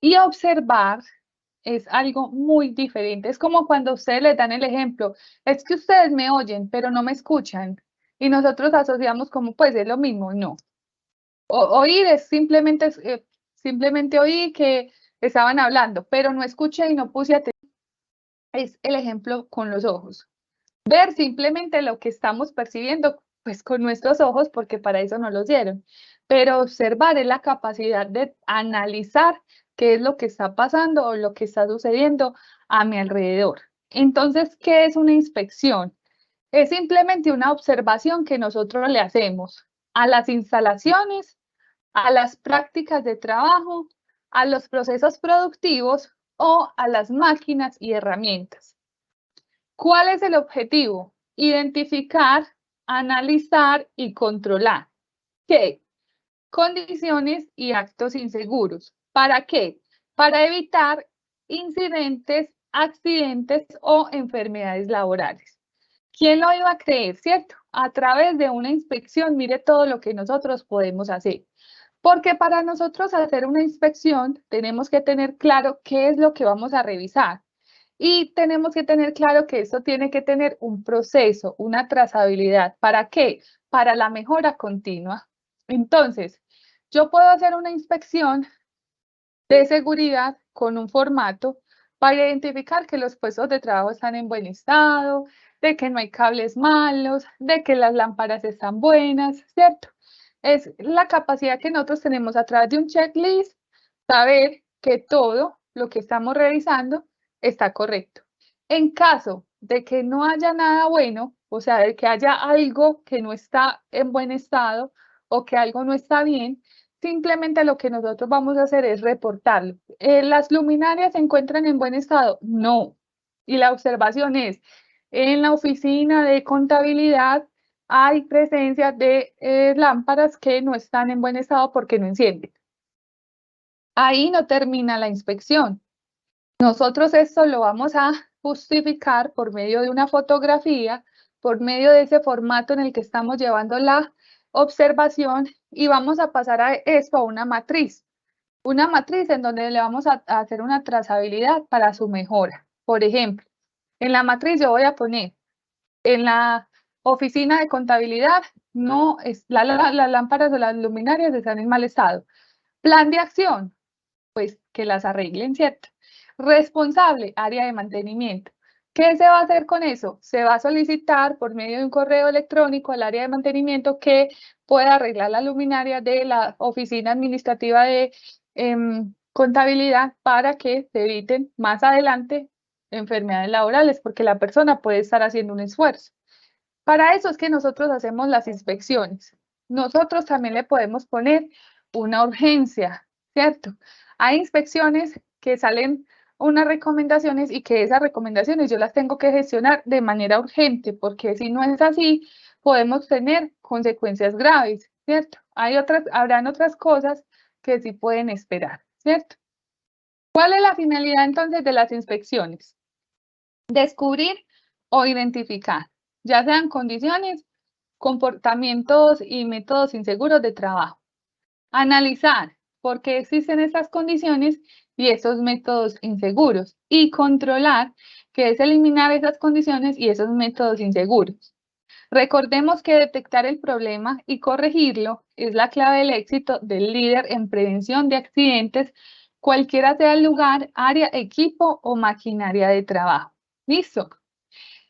Y observar es algo muy diferente. Es como cuando ustedes les dan el ejemplo, es que ustedes me oyen, pero no me escuchan. Y nosotros asociamos como, pues es lo mismo, no. Oír es simplemente oí que estaban hablando, pero no escuché y no puse atención. Es el ejemplo con los ojos. Ver simplemente lo que estamos percibiendo, pues con nuestros ojos, porque para eso nos los dieron. Pero observar es la capacidad de analizar qué es lo que está pasando o lo que está sucediendo a mi alrededor. Entonces, ¿qué es una inspección? Es simplemente una observación que nosotros le hacemos a las instalaciones, a las prácticas de trabajo, a los procesos productivos o a las máquinas y herramientas. ¿Cuál es el objetivo? Identificar, analizar y controlar. ¿Qué? Condiciones y actos inseguros. ¿Para qué? Para evitar incidentes, accidentes o enfermedades laborales. ¿Quién lo iba a creer, cierto? A través de una inspección, mire todo lo que nosotros podemos hacer. Porque para nosotros hacer una inspección tenemos que tener claro qué es lo que vamos a revisar. Y tenemos que tener claro que esto tiene que tener un proceso, una trazabilidad. ¿Para qué? Para la mejora continua. Entonces, yo puedo hacer una inspección de seguridad con un formato para identificar que los puestos de trabajo están en buen estado, de que no hay cables malos, de que las lámparas están buenas, ¿cierto? Es la capacidad que nosotros tenemos a través de un checklist, saber que todo lo que estamos revisando está correcto. En caso de que no haya nada bueno, o sea, de que haya algo que no está en buen estado o que algo no está bien, simplemente lo que nosotros vamos a hacer es reportarlo. ¿Las luminarias se encuentran en buen estado? No. Y la observación es, en la oficina de contabilidad hay presencia de lámparas que no están en buen estado porque no encienden. Ahí no termina la inspección. Nosotros esto lo vamos a justificar por medio de una fotografía, por medio de ese formato en el que estamos llevando la observación y vamos a pasar a esto a una matriz en donde le vamos a hacer una trazabilidad para su mejora. Por ejemplo, en la matriz yo voy a poner en la oficina de contabilidad, no es, las lámparas o las luminarias están en mal estado. Plan de acción, pues que las arreglen, ¿cierto? Responsable, área de mantenimiento. ¿Qué se va a hacer con eso? Se va a solicitar por medio de un correo electrónico al área de mantenimiento que pueda arreglar la luminaria de la oficina administrativa de contabilidad para que se eviten más adelante enfermedades laborales, porque la persona puede estar haciendo un esfuerzo. Para eso es que nosotros hacemos las inspecciones. Nosotros también le podemos poner una urgencia, ¿cierto? Hay inspecciones que salen unas recomendaciones y que esas recomendaciones yo las tengo que gestionar de manera urgente, porque si no es así, podemos tener consecuencias graves, ¿cierto? Habrán otras cosas que sí pueden esperar, ¿cierto? ¿Cuál es la finalidad entonces de las inspecciones? Descubrir o identificar, ya sean condiciones, comportamientos y métodos inseguros de trabajo. Analizar por qué existen esas condiciones y esos métodos inseguros. Y controlar, que es eliminar esas condiciones y esos métodos inseguros. Recordemos que detectar el problema y corregirlo es la clave del éxito del líder en prevención de accidentes, cualquiera sea el lugar, área, equipo o maquinaria de trabajo. ¿Listo?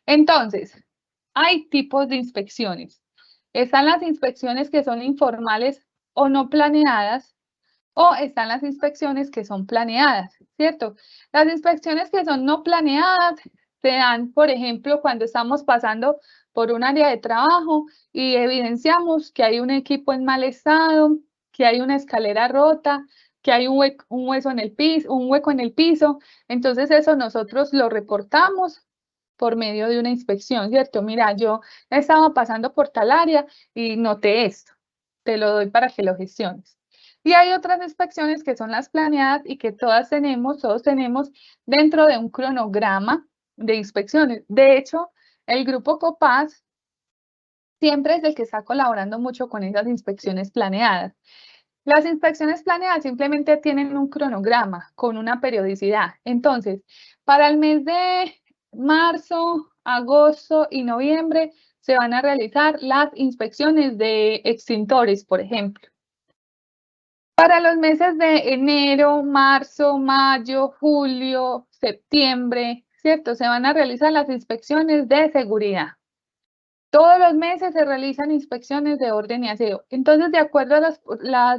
Entonces, hay tipos de inspecciones. Están las inspecciones que son informales o no planeadas, o están las inspecciones que son planeadas, ¿cierto? Las inspecciones que son no planeadas se dan, por ejemplo, cuando estamos pasando por un área de trabajo y evidenciamos que hay un equipo en mal estado, que hay una escalera rota, que hay un hueso en el piso, un hueco en el piso. Entonces eso nosotros lo reportamos por medio de una inspección, ¿cierto? Mira, yo estaba pasando por tal área y noté esto. Te lo doy para que lo gestiones. Y hay otras inspecciones que son las planeadas y que todos tenemos dentro de un cronograma de inspecciones. De hecho, el grupo COPAS siempre es el que está colaborando mucho con esas inspecciones planeadas. Las inspecciones planeadas simplemente tienen un cronograma con una periodicidad. Entonces, para el mes de marzo, agosto y noviembre se van a realizar las inspecciones de extintores, por ejemplo. Para los meses de enero, marzo, mayo, julio, septiembre, ¿cierto? Se van a realizar las inspecciones de seguridad. Todos los meses se realizan inspecciones de orden y aseo. Entonces, de acuerdo a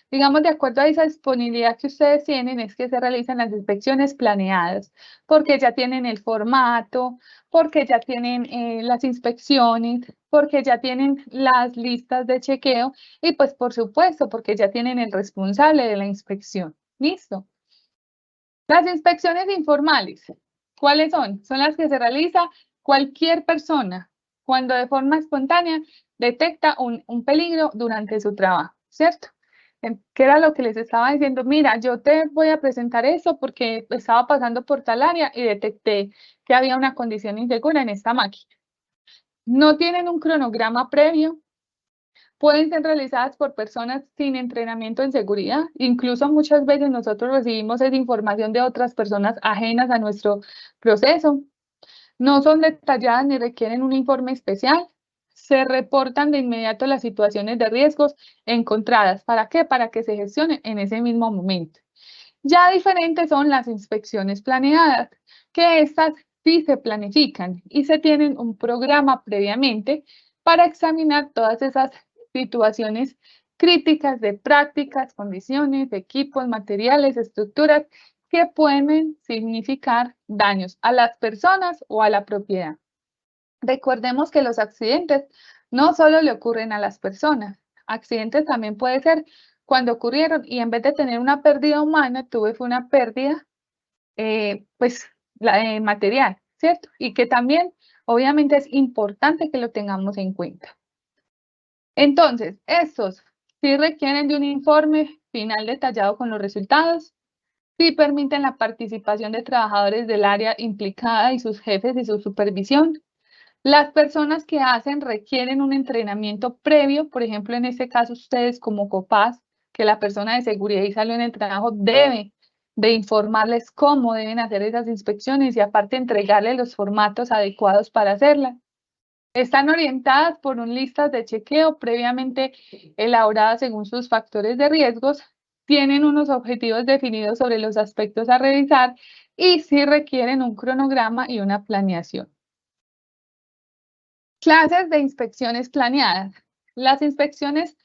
digamos, de acuerdo a esa disponibilidad que ustedes tienen, es que se realizan las inspecciones planeadas, porque ya tienen el formato, porque ya tienen las inspecciones, porque ya tienen las listas de chequeo y pues por supuesto, porque ya tienen el responsable de la inspección. ¿Listo? Las inspecciones informales, ¿cuáles son? Son las que se realiza cualquier persona cuando de forma espontánea detecta un peligro durante su trabajo, ¿cierto? ¿Qué era lo que les estaba diciendo? Mira, yo te voy a presentar eso porque estaba pasando por tal área y detecté que había una condición insegura en esta máquina. No tienen un cronograma previo, pueden ser realizadas por personas sin entrenamiento en seguridad. Incluso muchas veces nosotros recibimos esa información de otras personas ajenas a nuestro proceso. No son detalladas ni requieren un informe especial. Se reportan de inmediato las situaciones de riesgos encontradas. ¿Para qué? Para que se gestionen en ese mismo momento. Ya diferentes son las inspecciones planeadas, que estas sí se planifican y se tienen un programa previamente para examinar todas esas situaciones críticas de prácticas, condiciones, equipos, materiales, estructuras que pueden significar daños a las personas o a la propiedad. Recordemos que los accidentes no solo le ocurren a las personas, accidentes también puede ser cuando ocurrieron y en vez de tener una pérdida humana, tuve fue una pérdida pues material, ¿cierto? Y que también obviamente es importante que lo tengamos en cuenta. Entonces, estos sí requieren de un informe final detallado con los resultados, sí permiten la participación de trabajadores del área implicada y sus jefes y su supervisión. Las personas que hacen requieren un entrenamiento previo, por ejemplo, en este caso ustedes como COPAS, que la persona de seguridad y salud en el trabajo debe de informarles cómo deben hacer esas inspecciones y aparte entregarles los formatos adecuados para hacerlas. Están orientadas por un listas de chequeo previamente elaboradas según sus factores de riesgos, tienen unos objetivos definidos sobre los aspectos a revisar y sí requieren un cronograma y una planeación. Clases de inspecciones planeadas. Las inspecciones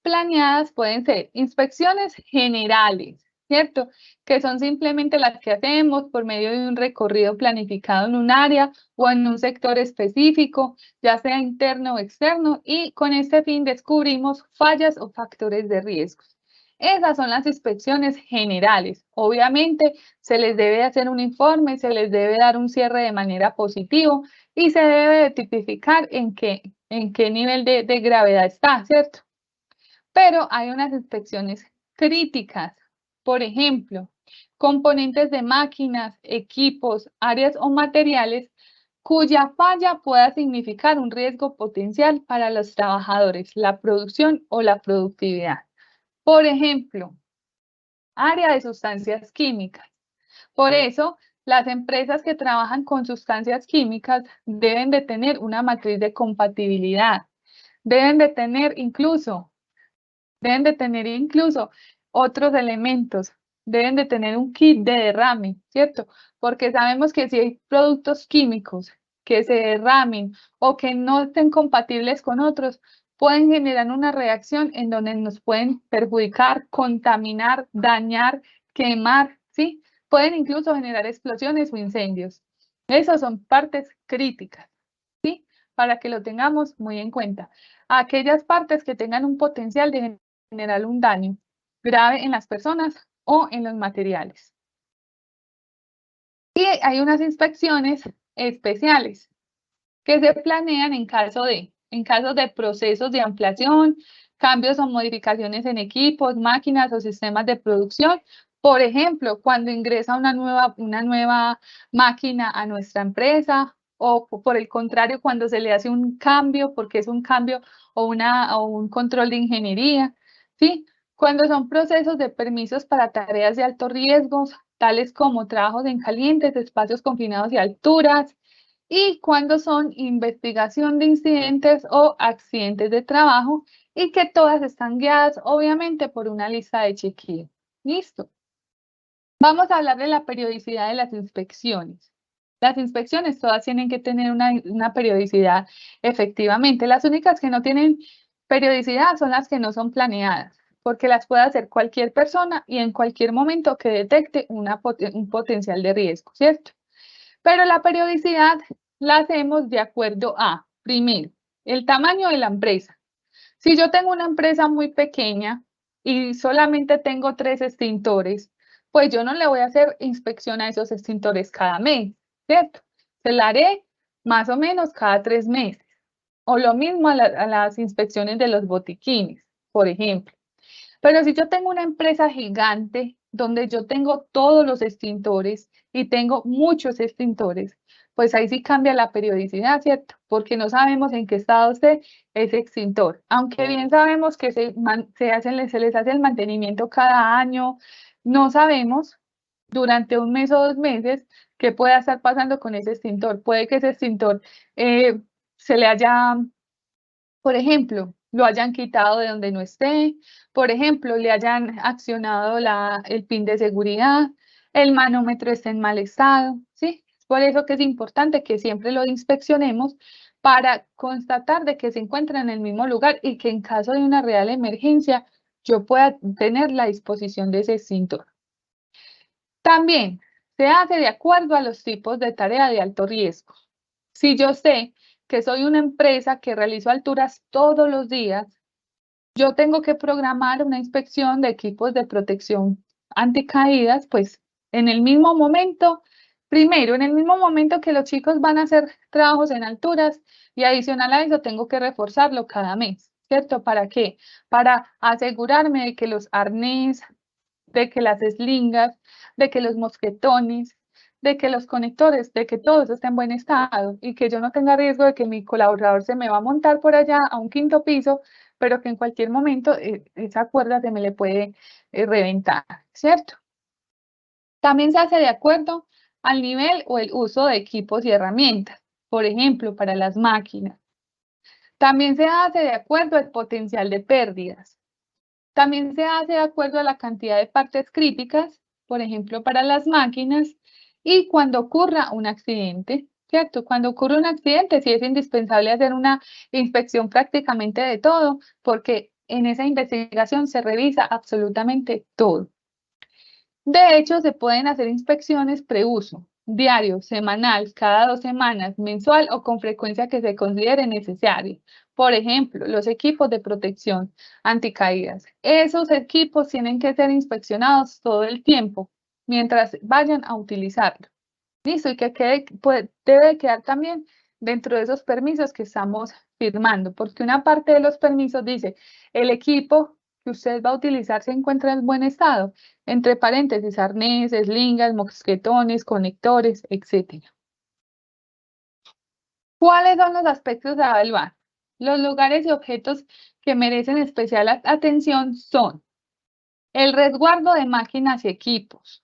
planeadas pueden ser inspecciones generales, ¿cierto? Que son simplemente las que hacemos por medio de un recorrido planificado en un área o en un sector específico, ya sea interno o externo, y con este fin descubrimos fallas o factores de riesgo. Esas son las inspecciones generales. Obviamente se les debe hacer un informe, se les debe dar un cierre de manera positiva y se debe de tipificar en qué nivel de gravedad está, ¿cierto? Pero hay unas inspecciones críticas, por ejemplo, componentes de máquinas, equipos, áreas o materiales cuya falla pueda significar un riesgo potencial para los trabajadores, la producción o la productividad. Por ejemplo, área de sustancias químicas. Por eso, las empresas que trabajan con sustancias químicas deben de tener una matriz de compatibilidad, deben de tener incluso, deben de tener incluso otros elementos, deben de tener un kit de derrame, ¿cierto? Porque sabemos que si hay productos químicos que se derramen o que no estén compatibles con otros, pueden generar una reacción en donde nos pueden perjudicar, contaminar, dañar, quemar, ¿sí? Pueden incluso generar explosiones o incendios. Esas son partes críticas, ¿sí? Para que lo tengamos muy en cuenta. Aquellas partes que tengan un potencial de generar un daño grave en las personas o en los materiales. Y hay unas inspecciones especiales que se planean en caso de procesos de ampliación, cambios o modificaciones en equipos, máquinas o sistemas de producción. Por ejemplo, cuando ingresa una nueva máquina a nuestra empresa o por el contrario, cuando se le hace un cambio, porque es un cambio o un control de ingeniería, ¿sí? Cuando son procesos de permisos para tareas de alto riesgo, tales como trabajos en calientes, espacios confinados y alturas, y cuando son investigación de incidentes o accidentes de trabajo, y que todas están guiadas, obviamente, por una lista de chequeo. ¿Listo? Vamos a hablar de la periodicidad de las inspecciones. Las inspecciones todas tienen que tener una periodicidad efectivamente. Las únicas que no tienen periodicidad son las que no son planeadas, porque las puede hacer cualquier persona y en cualquier momento que detecte un potencial de riesgo, ¿cierto? Pero la periodicidad la hacemos de acuerdo a, primero, el tamaño de la empresa. Si yo tengo una empresa muy pequeña y solamente tengo 3 extintores, pues yo no le voy a hacer inspección a esos extintores cada mes, ¿cierto? Se la haré más o menos cada 3 meses. O lo mismo a las inspecciones de los botiquines, por ejemplo. Pero si yo tengo una empresa gigante donde yo tengo todos los extintores y tengo muchos extintores, pues ahí sí cambia la periodicidad, ¿cierto? Porque no sabemos en qué estado esté ese extintor. Aunque bien sabemos que se les hace el mantenimiento cada año, no sabemos durante un mes o 2 meses qué pueda estar pasando con ese extintor. Puede que ese extintor se le haya, por ejemplo, lo hayan quitado de donde no esté, por ejemplo, le hayan accionado el pin de seguridad, el manómetro esté en mal estado, ¿sí? Por eso que es importante que siempre lo inspeccionemos para constatar de que se encuentra en el mismo lugar y que en caso de una real emergencia yo pueda tener la disposición de ese extintor. También se hace de acuerdo a los tipos de tarea de alto riesgo. Si yo sé que soy una empresa que realizo alturas todos los días, yo tengo que programar una inspección de equipos de protección anticaídas, pues en el mismo momento, primero, en el mismo momento que los chicos van a hacer trabajos en alturas y adicional a eso tengo que reforzarlo cada mes, ¿cierto? ¿Para qué? Para asegurarme de que los arnés, de que las eslingas, de que los mosquetones, de que los conectores, de que todo eso esté en buen estado y que yo no tenga riesgo de que mi colaborador se me va a montar por allá a un quinto piso, pero que en cualquier momento esa cuerda se me le puede reventar, ¿cierto? También se hace de acuerdo al nivel o el uso de equipos y herramientas, por ejemplo, para las máquinas. También se hace de acuerdo al potencial de pérdidas. También se hace de acuerdo a la cantidad de partes críticas, por ejemplo, para las máquinas, y cuando ocurra un accidente, ¿cierto? Cuando ocurre un accidente, sí es indispensable hacer una inspección prácticamente de todo, porque en esa investigación se revisa absolutamente todo. De hecho, se pueden hacer inspecciones preuso, diario, semanal, cada 2 semanas, mensual o con frecuencia que se considere necesario. Por ejemplo, los equipos de protección anticaídas. Esos equipos tienen que ser inspeccionados todo el tiempo mientras vayan a utilizarlo. Listo, y que debe quedar también dentro de esos permisos que estamos firmando, porque una parte de los permisos dice, el equipo que usted va a utilizar se encuentra en buen estado, entre paréntesis, arneses, lingas, mosquetones, conectores, etc. ¿Cuáles son los aspectos a evaluar? Los lugares y objetos que merecen especial atención son el resguardo de máquinas y equipos.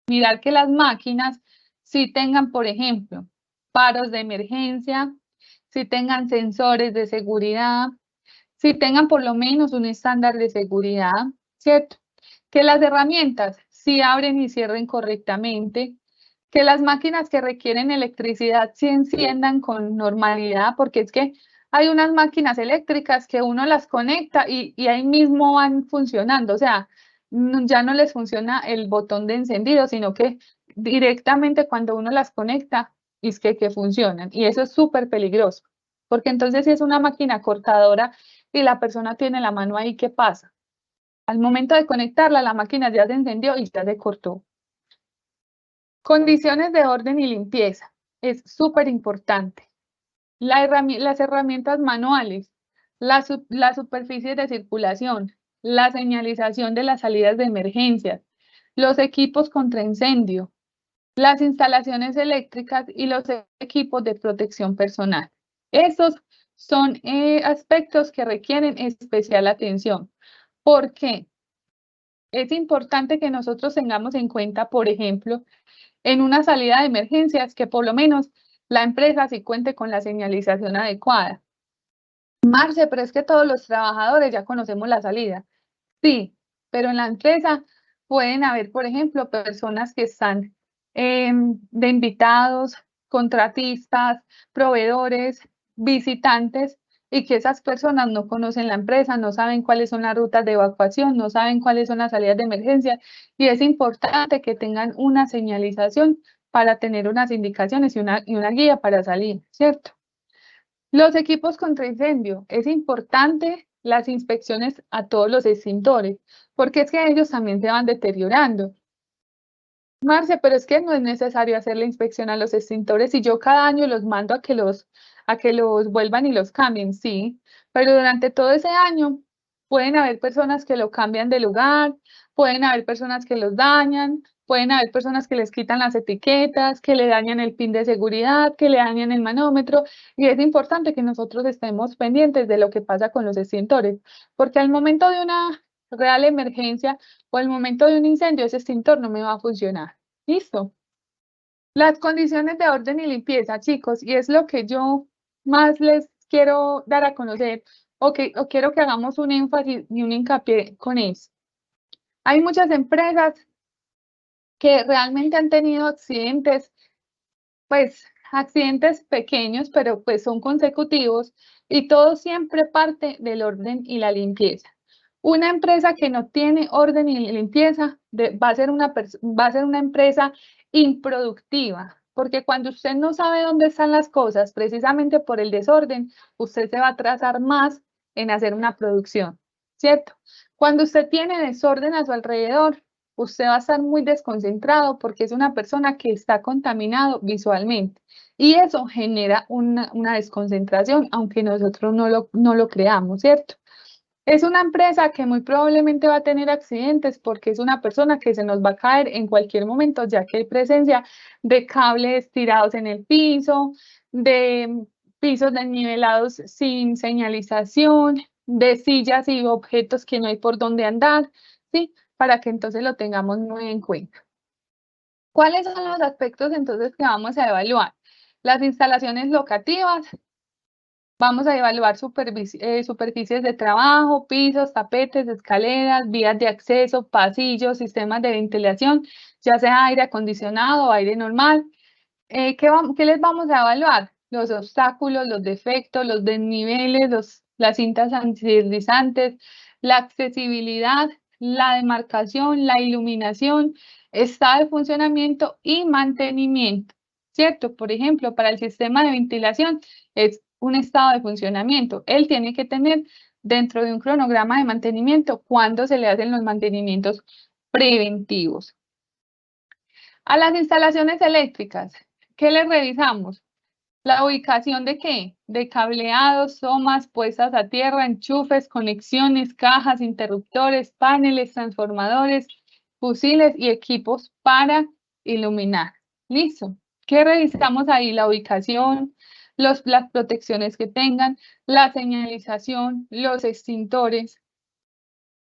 Mirar que las máquinas sí tengan, por ejemplo, faros de emergencia, si tengan sensores de seguridad, si tengan por lo menos un estándar de seguridad, ¿cierto? Que las herramientas sí abren y cierren correctamente, que las máquinas que requieren electricidad sí enciendan con normalidad, porque es que hay unas máquinas eléctricas que uno las conecta y ahí mismo van funcionando, o sea, ya no les funciona el botón de encendido, sino que directamente cuando uno las conecta, es que funcionan. Y eso es súper peligroso, porque entonces si es una máquina cortadora y la persona tiene la mano ahí, ¿qué pasa? Al momento de conectarla, la máquina ya se encendió y ya se cortó. Condiciones de orden y limpieza. Es súper importante. Las herramientas manuales, las superficies de circulación, la señalización de las salidas de emergencias, los equipos contra incendio, las instalaciones eléctricas y los equipos de protección personal. Esos son aspectos que requieren especial atención. ¿Por qué? Es importante que nosotros tengamos en cuenta, por ejemplo, en una salida de emergencias, que por lo menos la empresa sí cuente con la señalización adecuada. Marce, pero es que todos los trabajadores ya conocemos la salida. Sí, pero en la empresa pueden haber, por ejemplo, personas que están de invitados, contratistas, proveedores, visitantes, y que esas personas no conocen la empresa, no saben cuáles son las rutas de evacuación, no saben cuáles son las salidas de emergencia, y es importante que tengan una señalización para tener unas indicaciones y una guía para salir, ¿cierto? Los equipos contra incendio, es importante las inspecciones a todos los extintores, porque es que ellos también se van deteriorando. Marce, pero es que no es necesario hacer la inspección a los extintores y yo cada año los mando a que los vuelvan y los cambien, sí, pero durante todo ese año pueden haber personas que lo cambian de lugar, pueden haber personas que los dañan, pueden haber personas que les quitan las etiquetas, que le dañan el pin de seguridad, que le dañan el manómetro, y es importante que nosotros estemos pendientes de lo que pasa con los extintores, porque al momento de una real emergencia o al momento de un incendio, ese extintor no me va a funcionar. ¿Listo? Las condiciones de orden y limpieza, chicos, y es lo que yo más les quiero dar a conocer, o quiero que hagamos un énfasis y un hincapié con eso. Hay muchas empresas que realmente han tenido accidentes, pues accidentes pequeños, pero pues son consecutivos, y todo siempre parte del orden y la limpieza. Una empresa que no tiene orden y limpieza va a ser una empresa improductiva, porque cuando usted no sabe dónde están las cosas, precisamente por el desorden, usted se va a atrasar más en hacer una producción, ¿cierto? Cuando usted tiene desorden a su alrededor, usted va a estar muy desconcentrado porque es una persona que está contaminado visualmente, y eso genera una desconcentración, aunque nosotros no lo creamos, ¿cierto? Es una empresa que muy probablemente va a tener accidentes porque es una persona que se nos va a caer en cualquier momento, ya que hay presencia de cables tirados en el piso, de pisos desnivelados sin señalización, de sillas y objetos que no hay por dónde andar, ¿sí? Para que entonces lo tengamos muy en cuenta. ¿Cuáles son los aspectos entonces que vamos a evaluar? Las instalaciones locativas. Vamos a evaluar superficies de trabajo, pisos, tapetes, escaleras, vías de acceso, pasillos, sistemas de ventilación, ya sea aire acondicionado o aire normal. ¿Qué les vamos a evaluar? Los obstáculos, los defectos, los desniveles, las cintas antideslizantes, la accesibilidad, la demarcación, la iluminación, estado de funcionamiento y mantenimiento, ¿cierto? Por ejemplo, para el sistema de ventilación es un estado de funcionamiento. Él tiene que tener dentro de un cronograma de mantenimiento cuándo se le hacen los mantenimientos preventivos. A las instalaciones eléctricas, ¿qué les revisamos? ¿La ubicación de qué? De cableados, somas, puestas a tierra, enchufes, conexiones, cajas, interruptores, paneles, transformadores, fusiles y equipos para iluminar. Listo. ¿Qué revisamos ahí? La ubicación, las protecciones que tengan, la señalización, los extintores.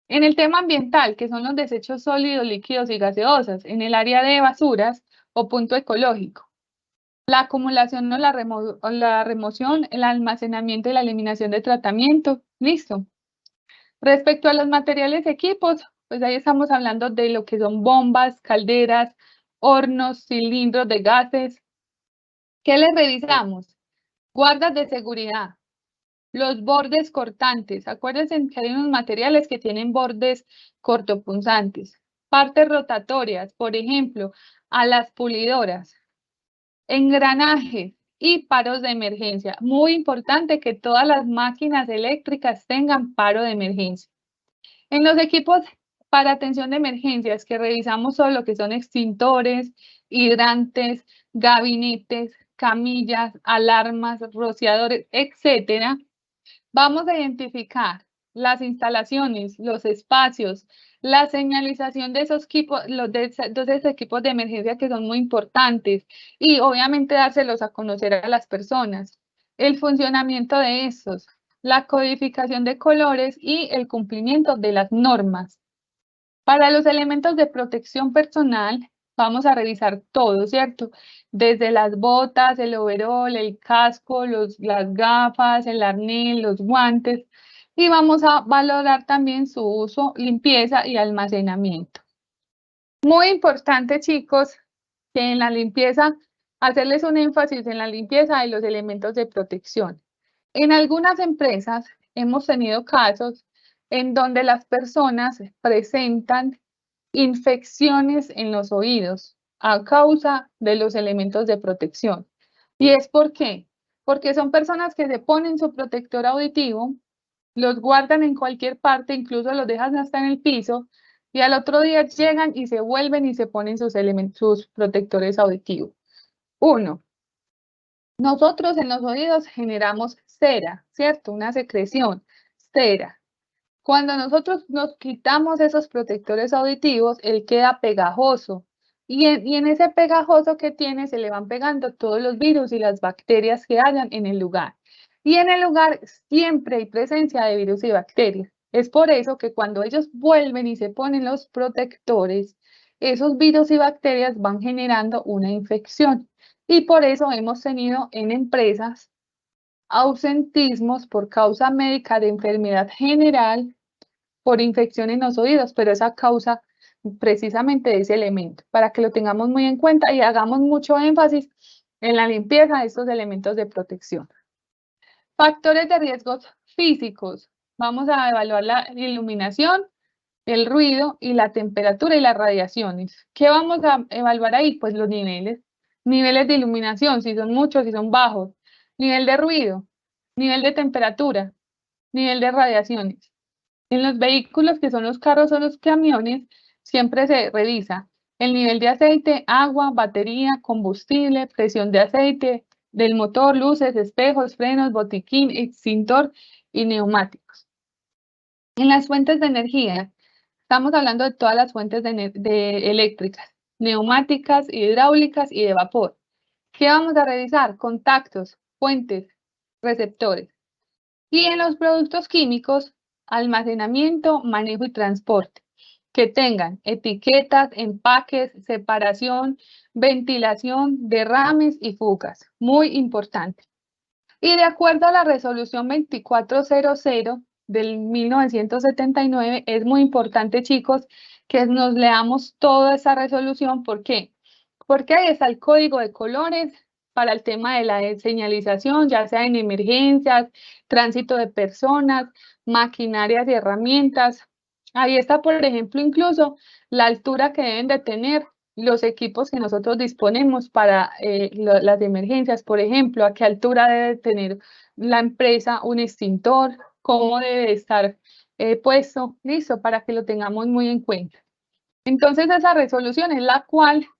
En el tema ambiental, que son los desechos sólidos, líquidos y gaseosas, en el área de basuras o punto ecológico. La acumulación o la remoción, el almacenamiento y la eliminación de tratamiento. Listo. Respecto a los materiales y equipos, pues ahí estamos hablando de lo que son bombas, calderas, hornos, cilindros de gases. ¿Qué les revisamos? Guardas de seguridad, los bordes cortantes. Acuérdense que hay unos materiales que tienen bordes cortopunzantes. Partes rotatorias, por ejemplo, a las pulidoras. Engranajes y paros de emergencia. Muy importante que todas las máquinas eléctricas tengan paro de emergencia. En los equipos para atención de emergencias, que revisamos solo lo que son extintores, hidrantes, gabinetes, camillas, alarmas, rociadores, etcétera, vamos a identificar las instalaciones, los espacios, la señalización de esos equipos, de esos equipos de emergencia que son muy importantes, y obviamente dárselos a conocer a las personas, el funcionamiento de estos, la codificación de colores y el cumplimiento de las normas. Para los elementos de protección personal, vamos a revisar todo, ¿cierto? Desde las botas, el overol, el casco, las gafas, el arnés, los guantes. Y vamos a valorar también su uso, limpieza y almacenamiento. Muy importante, chicos, que en la limpieza, hacerles un énfasis en la limpieza de los elementos de protección. En algunas empresas hemos tenido casos en donde las personas presentan infecciones en los oídos a causa de los elementos de protección. ¿Y es por qué? Porque son personas que se ponen su protector auditivo, los guardan en cualquier parte, incluso los dejan hasta en el piso, y al otro día llegan y se vuelven y se ponen sus protectores auditivos. Uno, nosotros en los oídos generamos cera, ¿cierto? Una secreción, cera. Cuando nosotros nos quitamos esos protectores auditivos, él queda pegajoso. Y en ese pegajoso que tiene se le van pegando todos los virus y las bacterias que hayan en el lugar. Y en el lugar siempre hay presencia de virus y bacterias. Es por eso que cuando ellos vuelven y se ponen los protectores, esos virus y bacterias van generando una infección. Y por eso hemos tenido en empresas ausentismos por causa médica de enfermedad general por infección en los oídos, pero esa causa precisamente de ese elemento, para que lo tengamos muy en cuenta y hagamos mucho énfasis en la limpieza de estos elementos de protección. Factores de riesgos físicos. Vamos a evaluar la iluminación, el ruido y la temperatura y las radiaciones. ¿Qué vamos a evaluar ahí? Pues los niveles. Niveles de iluminación, si son muchos, si son bajos. Nivel de ruido, nivel de temperatura, nivel de radiaciones. En los vehículos que son los carros o los camiones, siempre se revisa el nivel de aceite, agua, batería, combustible, presión de aceite del motor, luces, espejos, frenos, botiquín, extintor y neumáticos. En las fuentes de energía, estamos hablando de todas las fuentes de eléctricas, neumáticas, hidráulicas y de vapor. ¿Qué vamos a revisar? Contactos, fuentes, receptores. Y en los productos químicos, almacenamiento, manejo y transporte, que tengan etiquetas, empaques, separación, ventilación, derrames y fugas. Muy importante. Y de acuerdo a la resolución 2400 del 1979, es muy importante, chicos, que nos leamos toda esa resolución. ¿Por qué? Porque ahí está el código de colores para el tema de la señalización, ya sea en emergencias, tránsito de personas, maquinarias y herramientas. Ahí está, por ejemplo, incluso la altura que deben de tener los equipos que nosotros disponemos para las emergencias, por ejemplo, a qué altura debe tener la empresa un extintor, cómo debe estar puesto, listo, para que lo tengamos muy en cuenta. Entonces, esa resolución es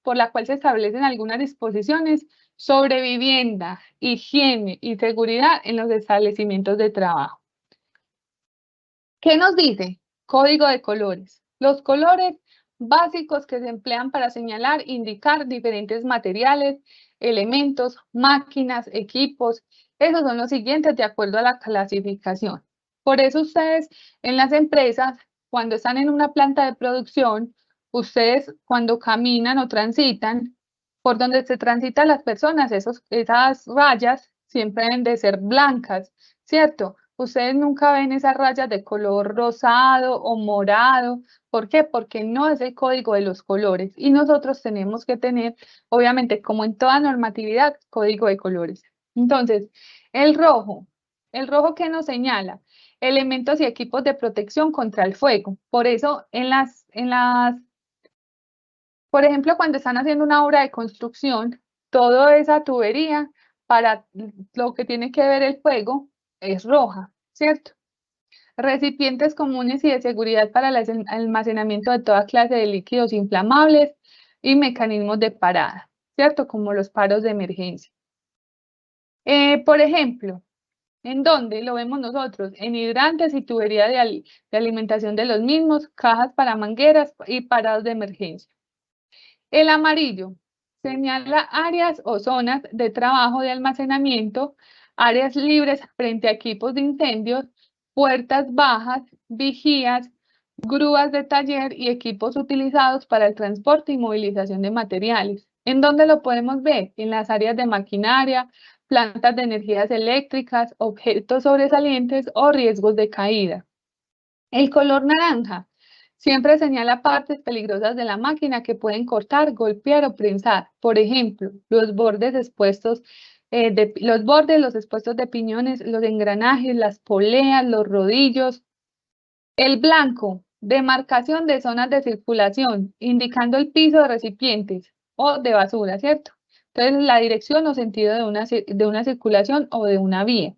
por la cual se establecen algunas disposiciones sobre vivienda, higiene y seguridad en los establecimientos de trabajo. ¿Qué nos dice? Código de colores. Los colores básicos que se emplean para señalar, indicar diferentes materiales, elementos, máquinas, equipos. Esos son los siguientes de acuerdo a la clasificación. Por eso ustedes en las empresas, cuando están en una planta de producción, ustedes cuando caminan o transitan, por donde se transitan las personas, esas rayas siempre deben de ser blancas, ¿cierto? Ustedes nunca ven esas rayas de color rosado o morado. ¿Por qué? Porque no es el código de los colores y nosotros tenemos que tener, obviamente, como en toda normatividad, código de colores. Entonces, el rojo que nos señala elementos y equipos de protección contra el fuego. Por eso, por ejemplo, cuando están haciendo una obra de construcción, toda esa tubería para lo que tiene que ver el fuego es roja, ¿cierto? Recipientes comunes y de seguridad para el almacenamiento de toda clase de líquidos inflamables y mecanismos de parada, ¿cierto? Como los paros de emergencia. Por ejemplo, ¿en dónde lo vemos nosotros? En hidrantes y tubería de alimentación de los mismos, cajas para mangueras y parados de emergencia. El amarillo señala áreas o zonas de trabajo de almacenamiento, áreas libres frente a equipos de incendios, puertas bajas, vigías, grúas de taller y equipos utilizados para el transporte y movilización de materiales. ¿En dónde lo podemos ver? En las áreas de maquinaria, plantas de energías eléctricas, objetos sobresalientes o riesgos de caída. El color naranja siempre señala partes peligrosas de la máquina que pueden cortar, golpear o prensar. Por ejemplo, los bordes expuestos los expuestos de piñones, los engranajes, las poleas, los rodillos. El blanco, demarcación de zonas de circulación, indicando el piso de recipientes o de basura, ¿cierto? Entonces, la dirección o sentido de una circulación o de una vía.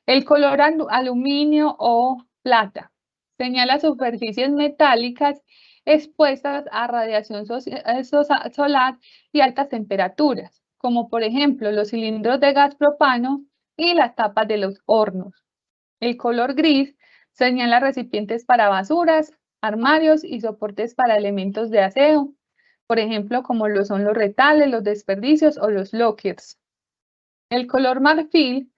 El color aluminio o plata señala superficies metálicas expuestas a radiación solar y altas temperaturas, como por ejemplo los cilindros de gas propano y las tapas de los hornos. El color gris señala recipientes para basuras, armarios y soportes para elementos de aseo, por ejemplo, como lo son los retales, los desperdicios o los lockers. El color marfil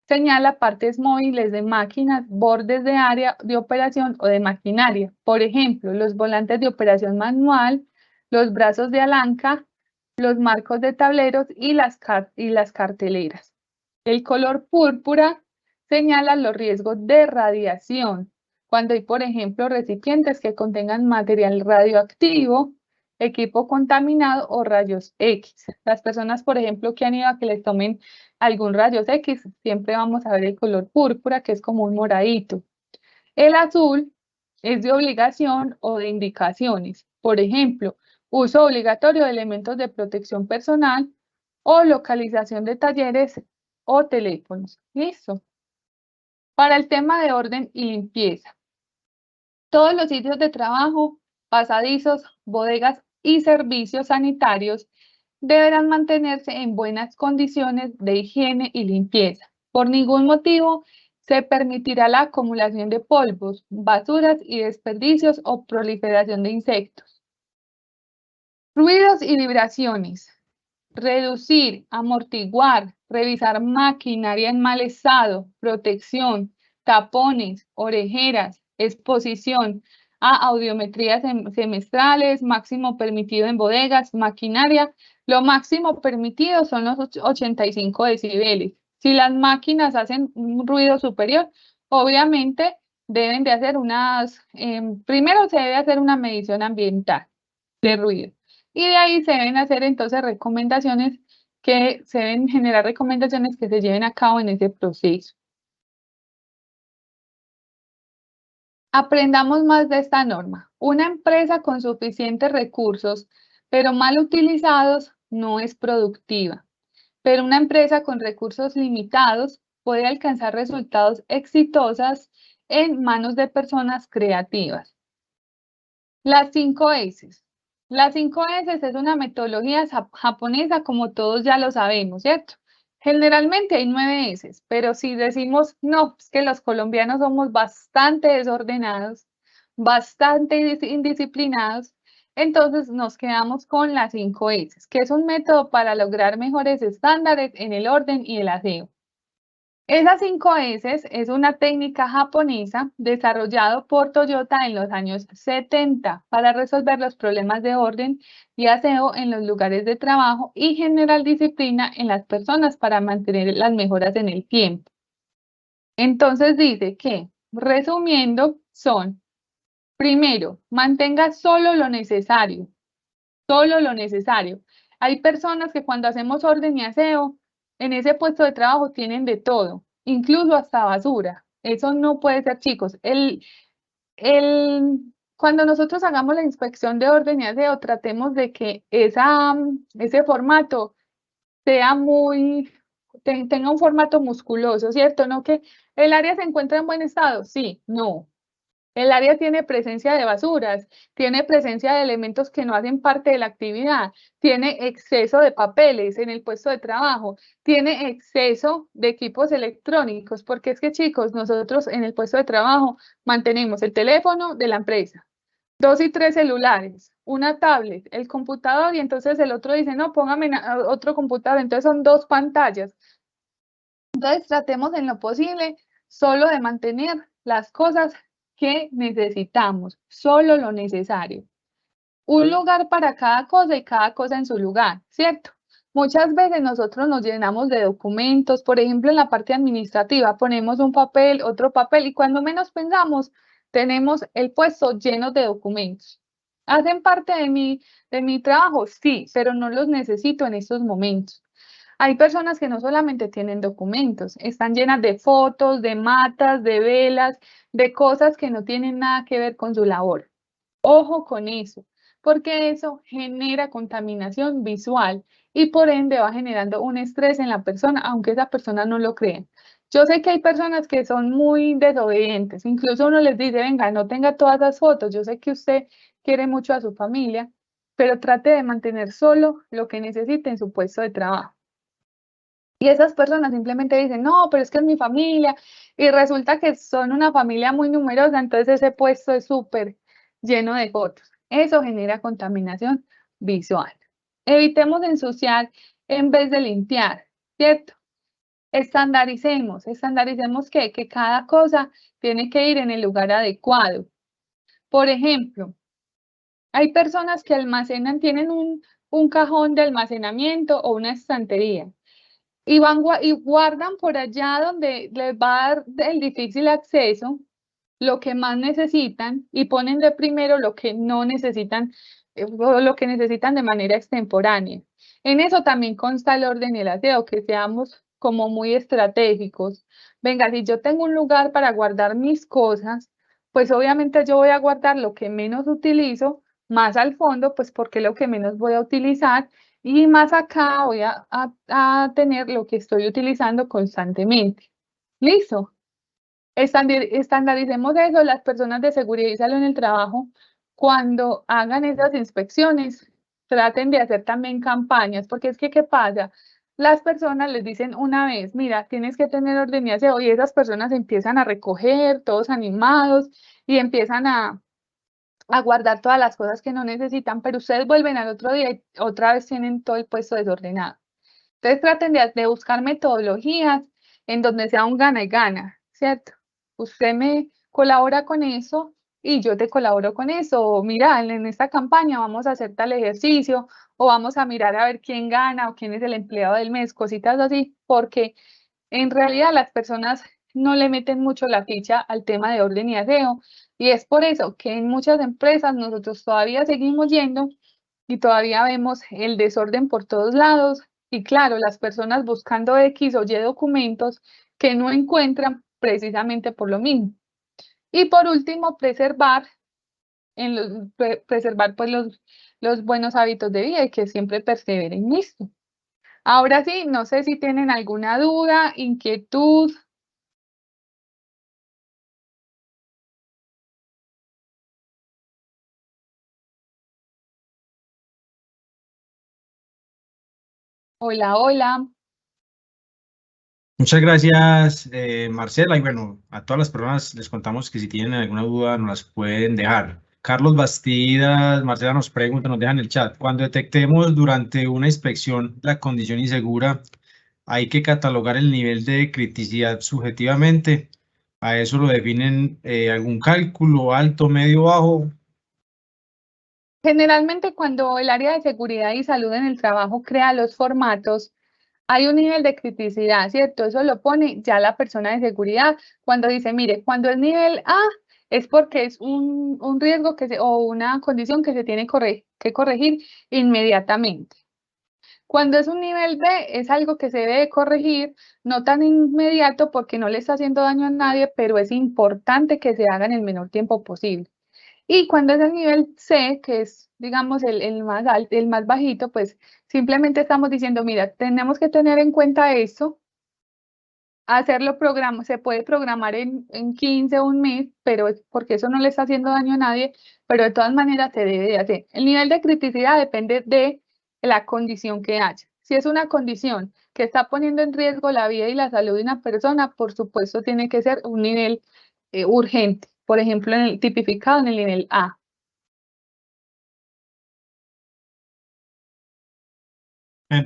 señala partes móviles de máquinas, bordes de área de operación o de maquinaria, por ejemplo, los volantes de operación manual, los brazos de alanca, los marcos de tableros y las carteleras. El color púrpura señala los riesgos de radiación, cuando hay, por ejemplo, recipientes que contengan material radioactivo, equipo contaminado o rayos X. Las personas, por ejemplo, que han ido a que les tomen algún rayos X, siempre vamos a ver el color púrpura, que es como un moradito. El azul es de obligación o de indicaciones. Por ejemplo, uso obligatorio de elementos de protección personal o localización de talleres o teléfonos. Listo. Para el tema de orden y limpieza. Todos los sitios de trabajo, pasadizos, bodegas y servicios sanitarios deberán mantenerse en buenas condiciones de higiene y limpieza. Por ningún motivo se permitirá la acumulación de polvos, basuras y desperdicios o proliferación de insectos. Ruidos y vibraciones. Reducir, amortiguar, revisar maquinaria en mal estado, protección, tapones, orejeras, exposición a audiometrías semestrales, máximo permitido en bodegas, maquinaria. Lo máximo permitido son los 85 decibeles. Si las máquinas hacen un ruido superior, obviamente deben de hacer primero se debe hacer una medición ambiental de ruido. Y de ahí se deben hacer entonces se deben generar recomendaciones que se lleven a cabo en ese proceso. Aprendamos más de esta norma. Una empresa con suficientes recursos, pero mal utilizados, no es productiva. Pero una empresa con recursos limitados puede alcanzar resultados exitosos en manos de personas creativas. Las 5 S. Las 5 S es una metodología japonesa, como todos ya lo sabemos, ¿cierto? Generalmente hay 9 S, pero si decimos, no, es que los colombianos somos bastante desordenados, bastante indisciplinados, entonces nos quedamos con las 5 S, que es un método para lograr mejores estándares en el orden y el aseo. Esas 5 S es una técnica japonesa desarrollada por Toyota en los años 70 para resolver los problemas de orden y aseo en los lugares de trabajo y generar disciplina en las personas para mantener las mejoras en el tiempo. Entonces dice que, resumiendo, son, primero, mantenga solo lo necesario, solo lo necesario. Hay personas que cuando hacemos orden y aseo, en ese puesto de trabajo tienen de todo, incluso hasta basura. Eso no puede ser, chicos. Cuando nosotros hagamos la inspección de orden y aseo, tratemos de que ese formato sea tenga un formato musculoso, ¿cierto? No que el área se encuentra en buen estado. Sí, no. El área tiene presencia de basuras, tiene presencia de elementos que no hacen parte de la actividad, tiene exceso de papeles en el puesto de trabajo, tiene exceso de equipos electrónicos, porque es que, chicos, nosotros en el puesto de trabajo mantenemos el teléfono de la empresa, 2 y 3 celulares, una tablet, el computador, y entonces el otro dice, no, póngame otro computador, entonces son 2 pantallas. Entonces tratemos en lo posible solo de mantener las cosas que necesitamos, solo lo necesario. Un lugar para cada cosa y cada cosa en su lugar, ¿cierto? Muchas veces nosotros nos llenamos de documentos, por ejemplo, en la parte administrativa ponemos un papel, otro papel y cuando menos pensamos, tenemos el puesto lleno de documentos. ¿Hacen parte de mi trabajo? Sí, pero no los necesito en estos momentos. Hay personas que no solamente tienen documentos, están llenas de fotos, de matas, de velas, de cosas que no tienen nada que ver con su labor. Ojo con eso, porque eso genera contaminación visual y por ende va generando un estrés en la persona, aunque esa persona no lo crea. Yo sé que hay personas que son muy desobedientes, incluso uno les dice, venga, no tenga todas las fotos, yo sé que usted quiere mucho a su familia, pero trate de mantener solo lo que necesite en su puesto de trabajo. Y esas personas simplemente dicen, no, pero es que es mi familia, y resulta que son una familia muy numerosa, entonces ese puesto es súper lleno de fotos. Eso genera contaminación visual. Evitemos ensuciar en vez de limpiar, ¿cierto? Estandaricemos que cada cosa tiene que ir en el lugar adecuado. Por ejemplo, hay personas que almacenan, tienen un cajón de almacenamiento o una estantería y y guardan por allá donde les va a dar el difícil acceso lo que más necesitan y ponen de primero lo que no necesitan o lo que necesitan de manera extemporánea. En eso también consta el orden y el aseo, que seamos como muy estratégicos. Venga, si yo tengo un lugar para guardar mis cosas, pues obviamente yo voy a guardar lo que menos utilizo más al fondo, pues porque es lo que menos voy a utilizar y más acá voy a tener lo que estoy utilizando constantemente. ¿Listo? Estandaricemos eso, las personas de seguridad y salud en el trabajo, cuando hagan esas inspecciones, traten de hacer también campañas, porque es que, ¿qué pasa? Las personas les dicen una vez, mira, tienes que tener orden y aseo, y esas personas empiezan a recoger, todos animados, y empiezan a guardar todas las cosas que no necesitan, pero ustedes vuelven al otro día y otra vez tienen todo el puesto desordenado. Entonces traten de buscar metodologías en donde sea un gana y gana, ¿cierto? Usted me colabora con eso y yo te colaboro con eso. O mira, en esta campaña vamos a hacer tal ejercicio o vamos a mirar a ver quién gana o quién es el empleado del mes, cositas así, porque en realidad las personas no le meten mucho la ficha al tema de orden y aseo y es por eso que en muchas empresas nosotros todavía seguimos yendo y todavía vemos el desorden por todos lados y claro, las personas buscando X o Y documentos que no encuentran precisamente por lo mismo. Y por último, preservar pues los buenos hábitos de vida y que siempre perseveren en esto. Ahora sí, no sé si tienen alguna duda, inquietud. Hola, hola. Muchas gracias, Marcela. Y bueno, a todas las personas les contamos que si tienen alguna duda nos las pueden dejar. Carlos Bastidas, Marcela nos pregunta, nos deja en el chat. Cuando detectemos durante una inspección la condición insegura, hay que catalogar el nivel de criticidad subjetivamente. A eso lo definen algún cálculo, alto, medio, bajo. Generalmente cuando el área de seguridad y salud en el trabajo crea los formatos, hay un nivel de criticidad, ¿cierto? Eso lo pone ya la persona de seguridad cuando dice, mire, cuando es nivel A es porque es un riesgo o una condición que se tiene que corregir inmediatamente. Cuando es un nivel B es algo que se debe corregir, no tan inmediato porque no le está haciendo daño a nadie, pero es importante que se haga en el menor tiempo posible. Y cuando es el nivel C, que es, digamos, el más alto, el más bajito, pues simplemente estamos diciendo, mira, tenemos que tener en cuenta esto, se puede programar en 15 o un mes, pero es porque eso no le está haciendo daño a nadie, pero de todas maneras se debe de hacer. El nivel de criticidad depende de la condición que haya. Si es una condición que está poniendo en riesgo la vida y la salud de una persona, por supuesto tiene que ser un nivel urgente, por ejemplo, tipificado en el nivel A.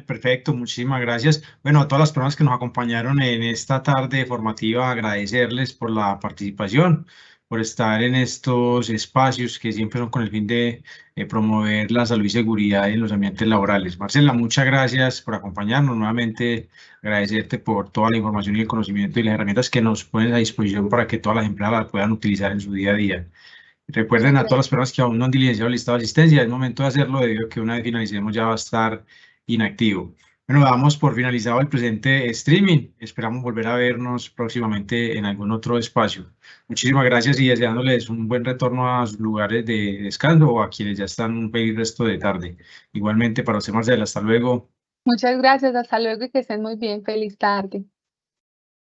Perfecto, muchísimas gracias. Bueno, a todas las personas que nos acompañaron en esta tarde formativa, agradecerles por la participación, por estar en estos espacios que siempre son con el fin de promover la salud y seguridad en los ambientes laborales. Marcela, muchas gracias por acompañarnos. Nuevamente, agradecerte por toda la información y el conocimiento y las herramientas que nos ponen a disposición para que todas las empresas las puedan utilizar en su día a día. Muchas Recuerden a todas las gracias. personas que aún no han diligenciado el listado de asistencia, es momento de hacerlo debido a que una vez finalicemos ya va a estar inactivo. Bueno, damos por finalizado el presente streaming. Esperamos volver a vernos próximamente en algún otro espacio. Muchísimas gracias y deseándoles un buen retorno a sus lugares de descanso o a quienes ya están un feliz resto de tarde. Igualmente para usted, Marcela, hasta luego. Muchas gracias. Hasta luego y que estén muy bien. Feliz tarde.